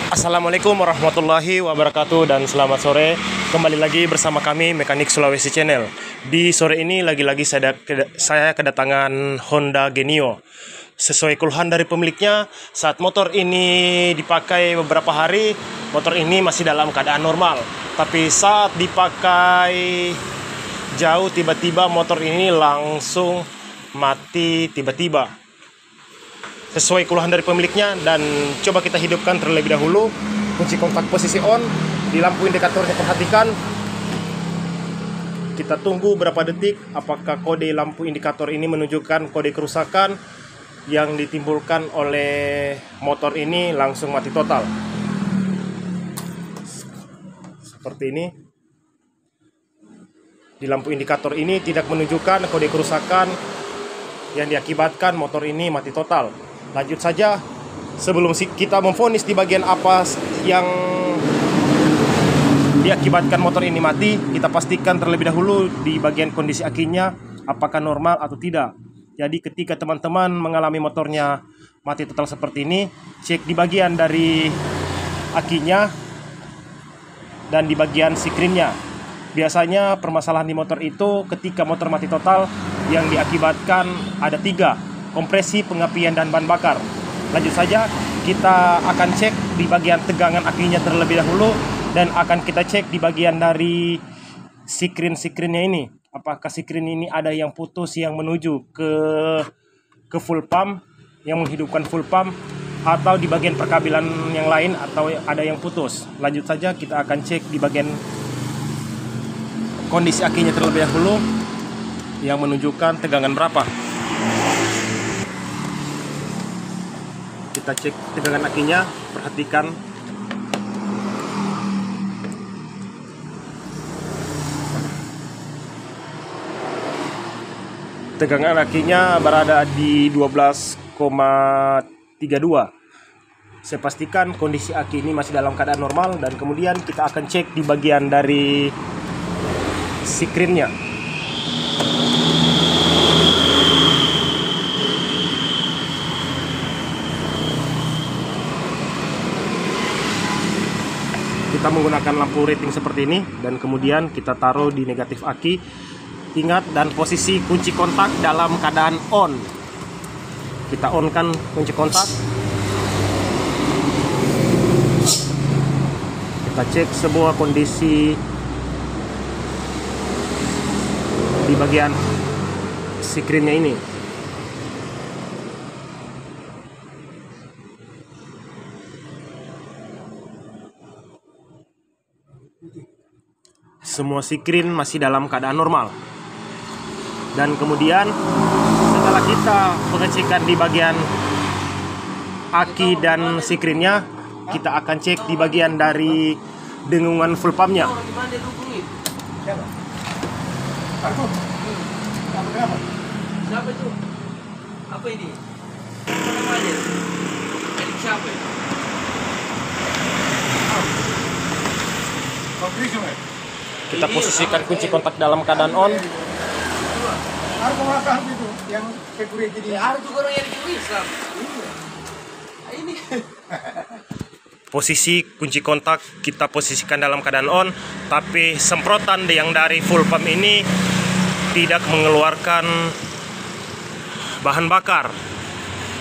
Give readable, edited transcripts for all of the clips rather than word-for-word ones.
Assalamualaikum warahmatullahi wabarakatuh dan selamat sore. Kembali lagi bersama kami Mekanik Sulawesi Channel. Di sore ini lagi-lagi saya kedatangan Honda Genio. Sesuai keluhan dari pemiliknya, saat motor ini dipakai beberapa hari, motor ini masih dalam keadaan normal. Tapi saat dipakai jauh, tiba-tiba motor ini langsung mati tiba-tiba. Sesuai keluhan dari pemiliknya, dan coba kita hidupkan terlebih dahulu. Kunci kontak posisi on, di lampu indikatornya perhatikan. Kita tunggu berapa detik apakah kode lampu indikator ini menunjukkan kode kerusakan yang ditimbulkan oleh motor ini langsung mati total. Seperti ini. Di lampu indikator ini tidak menunjukkan kode kerusakan yang diakibatkan motor ini mati total. Lanjut saja, sebelum kita memvonis di bagian apa yang diakibatkan motor ini mati, kita pastikan terlebih dahulu di bagian kondisi akinya apakah normal atau tidak. Jadi ketika teman-teman mengalami motornya mati total seperti ini, cek di bagian dari akinya dan di bagian sikrinnya. Biasanya permasalahan di motor itu ketika motor mati total yang diakibatkan ada 3: kompresi, pengapian, dan bahan bakar. Lanjut saja, kita akan cek di bagian tegangan akinya terlebih dahulu, dan akan kita cek di bagian dari sikrinnya ini. Apakah sikrin ini ada yang putus yang menuju ke full pump, yang menghidupkan full pump, atau di bagian perkabelan yang lain atau ada yang putus. Lanjut saja, kita akan cek di bagian kondisi akinya terlebih dahulu yang menunjukkan tegangan berapa. Kita cek tegangan akinya, perhatikan. Tegangan akinya berada di 12,32. Saya pastikan kondisi aki ini masih dalam keadaan normal, dan kemudian kita akan cek di bagian dari sikrinnya. Kita menggunakan lampu rating seperti ini, dan kemudian kita taruh di negatif aki. Ingat, dan posisi kunci kontak dalam keadaan on. Kita on-kan kunci kontak. Kita cek semua kondisi di bagian sikrinnya ini. Semua sikrin masih dalam keadaan normal. Dan kemudian setelah kita pengecekan di bagian aki dan sikrinnya, kita akan cek di bagian dari dengungan full pumpnya. Siapa itu? Apa ini? Apa namanya? Milik siapa ya? Kita posisikan kunci kontak dalam keadaan on. Yang security di hari juga orang yang dicuri Islam. Ini. Posisi kunci kontak kita posisikan dalam keadaan on, tapi semprotan yang dari full pump ini tidak mengeluarkan bahan bakar.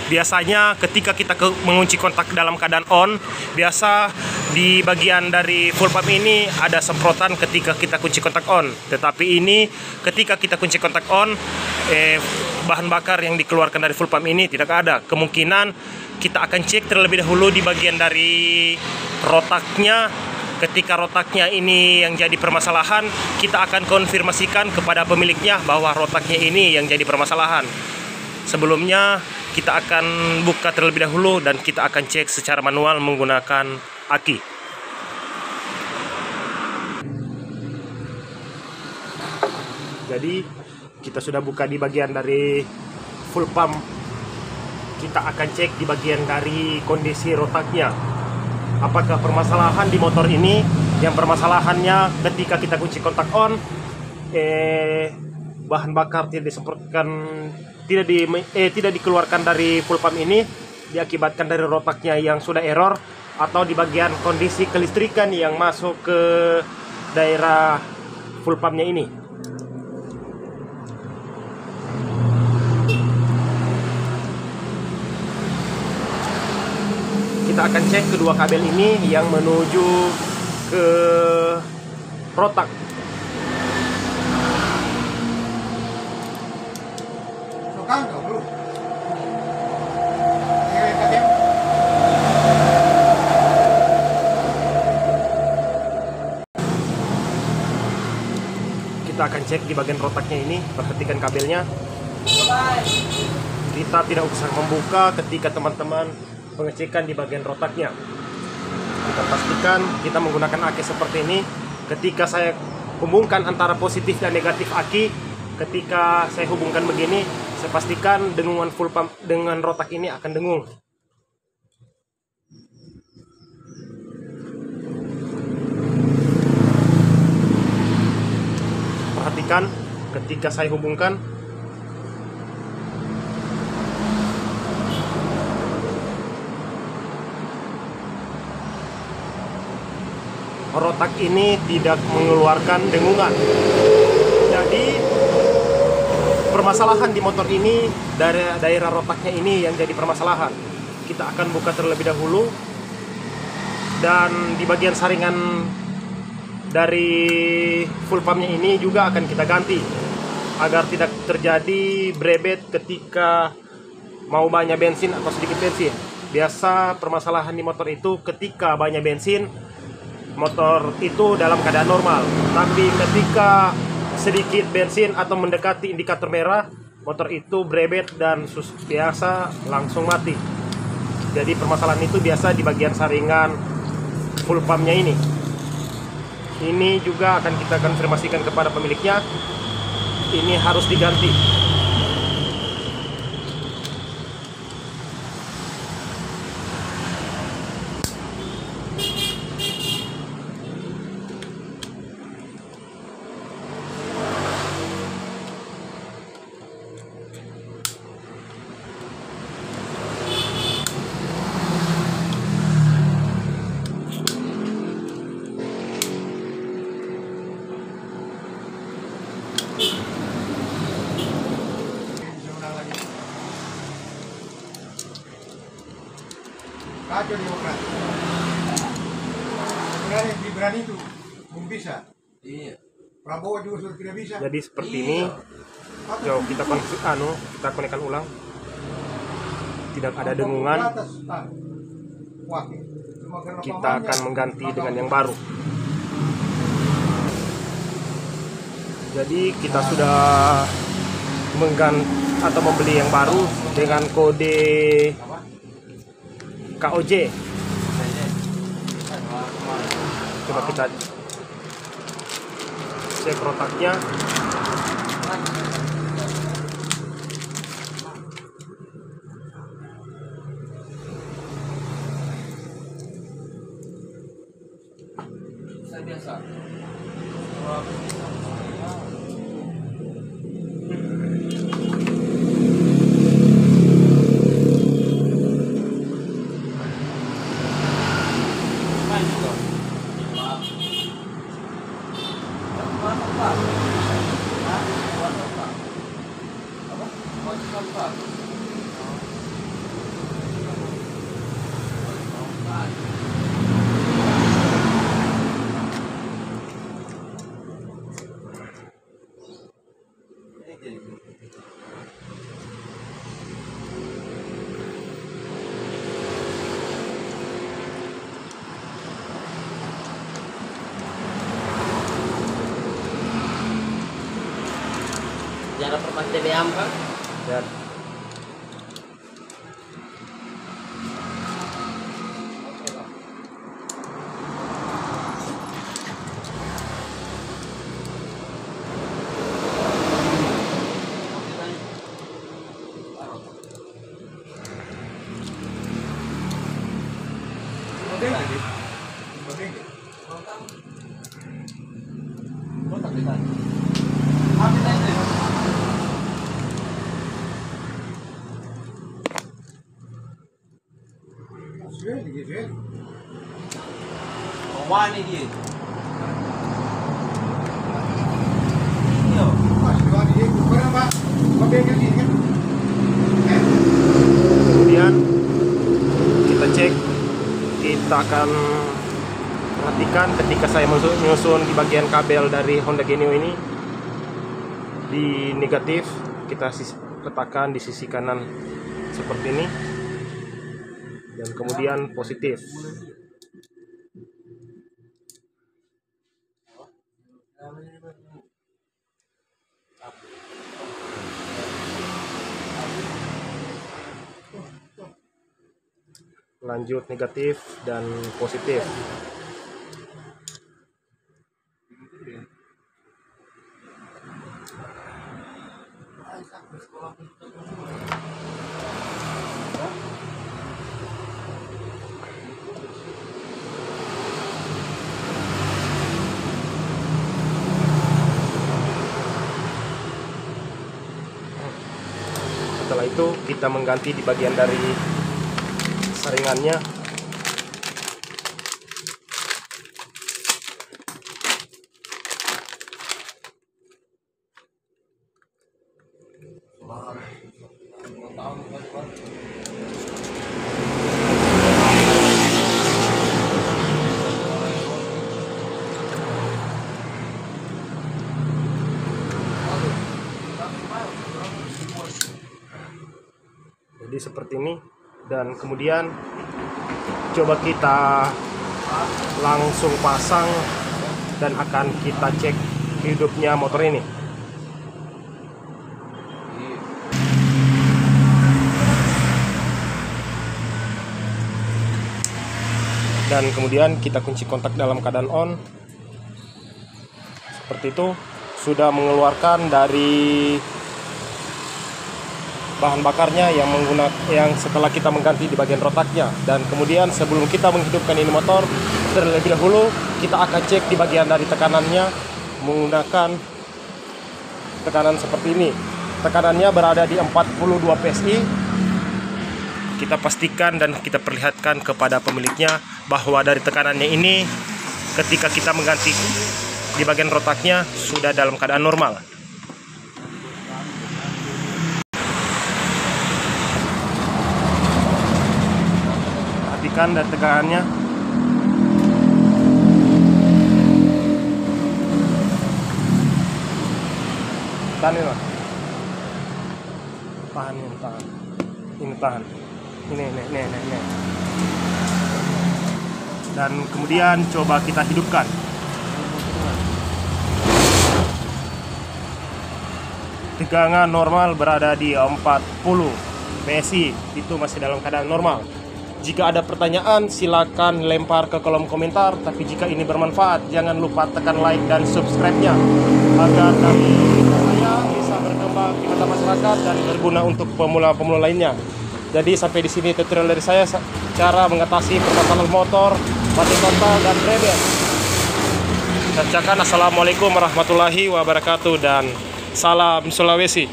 Biasanya ketika kita mengunci kontak dalam keadaan on, biasa di bagian dari full pump ini ada semprotan ketika kita kunci kontak on. Tetapi ini ketika kita kunci kontak on, bahan bakar yang dikeluarkan dari full pump ini tidak ada. Kemungkinan kita akan cek terlebih dahulu di bagian dari rotaknya. Ketika rotaknya ini yang jadi permasalahan, kita akan konfirmasikan kepada pemiliknya bahwa rotaknya ini yang jadi permasalahan. Sebelumnya kita akan buka terlebih dahulu, dan kita akan cek secara manual menggunakan aki. Jadi kita sudah buka di bagian dari full pump. Kita akan cek di bagian dari kondisi rotaknya. Apakah permasalahan di motor ini yang permasalahannya ketika kita kunci kontak on, bahan bakar tidak disemprotkan, tidak dikeluarkan dari full pump ini, diakibatkan dari rotaknya yang sudah error, atau di bagian kondisi kelistrikan yang masuk ke daerah full pumpnya ini. Kita akan cek kedua kabel ini yang menuju ke rotak. Kita akan cek di bagian rotaknya ini, perhatikan kabelnya. Kita tidak usah membuka ketika teman-teman pengecekan di bagian rotaknya. Kita pastikan kita menggunakan aki seperti ini. Ketika saya hubungkan antara positif dan negatif aki, ketika saya hubungkan begini, saya pastikan dengungan full pump dengan rotak ini akan dengung. Perhatikan ketika saya hubungkan, rotak ini tidak mengeluarkan dengungan. Jadi permasalahan di motor ini dari daerah rotaknya ini yang jadi permasalahan. Kita akan buka terlebih dahulu, dan di bagian saringan dari full pumpnya ini juga akan kita ganti agar tidak terjadi brebet ketika mau banyak bensin atau sedikit bensin. Biasa permasalahan di motor itu ketika banyak bensin, motor itu dalam keadaan normal, tapi ketika sedikit bensin atau mendekati indikator merah, motor itu brebet dan biasa langsung mati. Jadi permasalahan itu biasa di bagian saringan full pumpnya ini. Ini juga akan kita konfirmasikan kepada pemiliknya, ini harus diganti. Kacau Demokrat. Sebenarnya Gibran itu belum bisa. Iya. Prabowo juga sudah tidak bisa. Jadi seperti ini. Jauh kita konekkan ulang. Tidak ada dengungan. Kita akan mengganti dengan yang baru. Jadi kita sudah mengganti atau membeli yang baru dengan kode KOJ. Coba kita cek rotaknya. Biasa. Jangan perpas TBM kan? Dan Wani dia. Iya. Mas, doa dia kurang Pak. Kau bengkel ini kan. Kemudian kita cek, kita akan perhatikan ketika saya menyusun di bagian kabel dari Honda Genio ini. Di negatif kita letakkan di sisi kanan seperti ini, dan kemudian positif. Lanjut negatif dan positif. Setelah itu kita mengganti di bagian dari saringannya. Jadi seperti ini, dan kemudian coba kita langsung pasang dan akan kita cek hidupnya motor ini. Dan kemudian kita kunci kontak dalam keadaan on. Seperti itu, sudah mengeluarkan dari bahan bakarnya yang setelah kita mengganti di bagian rotaknya. Dan kemudian sebelum kita menghidupkan ini motor, terlebih dahulu kita akan cek di bagian dari tekanannya menggunakan tekanan seperti ini. Tekanannya berada di 42 PSI. Kita pastikan dan kita perlihatkan kepada pemiliknya bahwa dari tekanannya ini ketika kita mengganti di bagian rotaknya sudah dalam keadaan normal. Perhatikan dan tegangannya. Tahan ini, tahan ini, tahan. Ini tahan. Ini. Dan kemudian coba kita hidupkan. Tegangan normal berada di 40 PSI, itu masih dalam keadaan normal. Jika ada pertanyaan silakan lempar ke kolom komentar, tapi jika ini bermanfaat jangan lupa tekan like dan subscribe-nya agar kami saya bisa berkembang di mata masyarakat dan berguna untuk pemula-pemula lainnya. Jadi sampai di sini tutorial dari saya cara mengatasi permasalahan motor, mati total dan rebel. Saya ucapkan assalamualaikum warahmatullahi wabarakatuh dan salam Sulawesi.